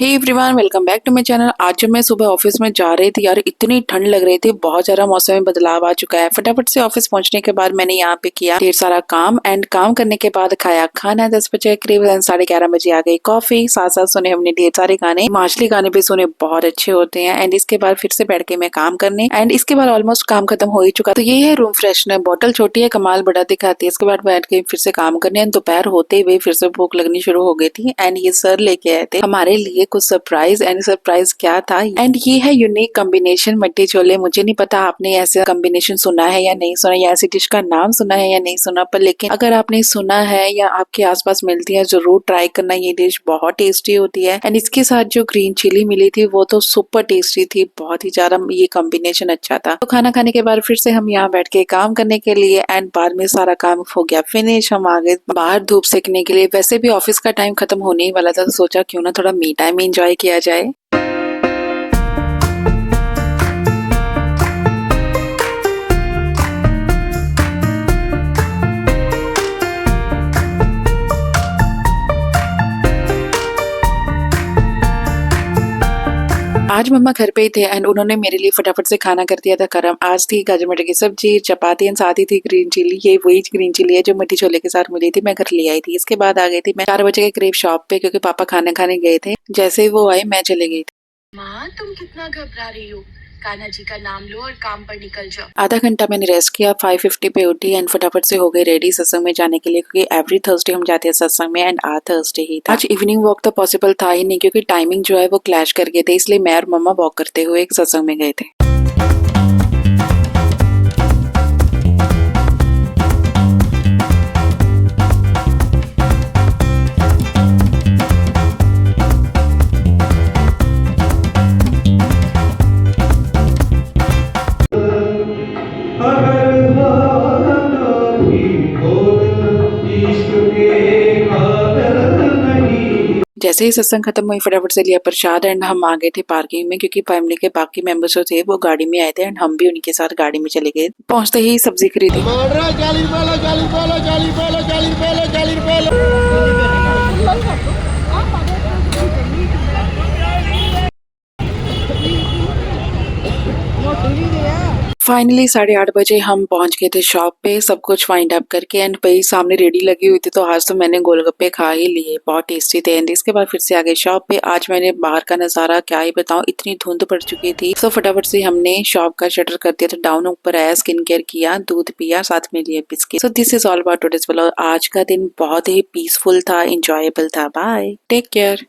Hey everyone, welcome back to my channel. आज जब मैं सुबह ऑफिस में जा रही थी यार, इतनी ठंड लग रही थी, बहुत ज्यादा मौसम में बदलाव आ चुका है। फटाफट से ऑफिस पहुंचने के बाद मैंने यहाँ पे किया ढेर सारा काम एंड काम करने के बाद खाया खाना 10 बजे करीब। 11:30 बजे आ गई कॉफी, साथ साथ सुने हमने ढेर सारे गाने, हिमाचली गाने भी सुने, बहुत अच्छे होते हैं। एंड इसके बाद फिर से बैठ के मैं काम करने एंड इसके बाद ऑलमोस्ट काम खत्म हो ही चुका। तो ये है रूम फ्रेशनर बॉटल, छोटी है कमाल बड़ा दिखाती है। इसके बाद बैठ के फिर से काम करने एंड दोपहर होते हुए फिर से भूख लगनी शुरू हो गई थी एंड ये सर लेके आए थे हमारे लिए कुछ सरप्राइज। एंड सरप्राइज क्या था, एंड ये है यूनिक कॉम्बिनेशन मट्टी छोले। मुझे नहीं पता आपने ऐसा कॉम्बिनेशन सुना है या नहीं सुना, या ऐसी डिश का नाम सुना है या नहीं सुना, पर लेकिन अगर आपने सुना है या आपके आसपास मिलती है जरूर ट्राई करना। ये डिश बहुत टेस्टी होती है एंड इसके साथ जो ग्रीन चिली मिली थी वो तो सुपर टेस्टी थी, बहुत ही ज्यादा ये कॉम्बिनेशन अच्छा था। तो खाना खाने के बाद फिर से हम यहाँ बैठ के काम करने के लिए एंड बाद में सारा काम हो गया फिनिश। हम आ गए बाहर धूप सेकने के लिए। वैसे भी ऑफिस का टाइम खत्म होने ही वाला था, तो सोचा क्यों ना थोड़ा मी टाइम एंजॉय किया जाए। आज मम्मा घर पे ही थे एंड उन्होंने मेरे लिए फटाफट से खाना कर दिया था गरम। आज थी गाजर मटर की सब्जी, चपाती एंड साथ ही थी ग्रीन चिली। ये वही ग्रीन चिली है जो मट्टी छोले के साथ मिली थी, मैं घर ले आई थी। इसके बाद आ गई थी मैं 4 बजे के करीब शॉप पे, क्योंकि पापा खाना खाने गए थे। जैसे ही वो आए मैं चले गई थी। माँ, तुम कितना घबरा रही हो? कान्हा जी का नाम लो और काम पर निकल जाओ। आधा घंटा मैंने रेस्ट किया, 5:50 पे उठी एंड फटाफट से हो गई रेडी सत्संग में जाने के लिए, क्योंकि एवरी थर्सडे हम जाते हैं सत्संग में एंड आज थर्सडे ही था। आज इवनिंग वॉक तो पॉसिबल था ही नहीं, क्योंकि टाइमिंग जो है वो क्लैश कर गए थे, इसलिए मैं और मम्मा वॉक करते हुए एक सत्संग में गए थे। जैसे ही सत्संग खत्म हुई फटाफट से लिया प्रसाद एंड हम आ गए थे पार्किंग में, क्योंकि फैमिली के बाकी मेंबर्स जो थे वो गाड़ी में आए थे एंड हम भी उनके साथ गाड़ी में चले गए। पहुंचते ही सब्जी खरीदी। फाइनली 8:30 बजे हम पहुंच गए थे शॉप पे, सब कुछ फाइंड अप करके एंड भाई सामने रेडी लगी हुई थी, तो आज तो मैंने गोलगप्पे खा ही लिए, बहुत टेस्टी थे। एंड इसके बाद फिर से आ गए शॉप पे। आज मैंने बाहर का नजारा क्या ही बताऊं, इतनी धुंध पड़ चुकी थी, तो फटाफट से हमने शॉप का शटर कर दिया था डाउन, ऊपर आया, स्किन केयर किया, दूध पिया, साथ में लिए biscuit. So this is all about today's vlog. आज का दिन बहुत ही पीसफुल था, इंजॉयबल था। Bye, take care.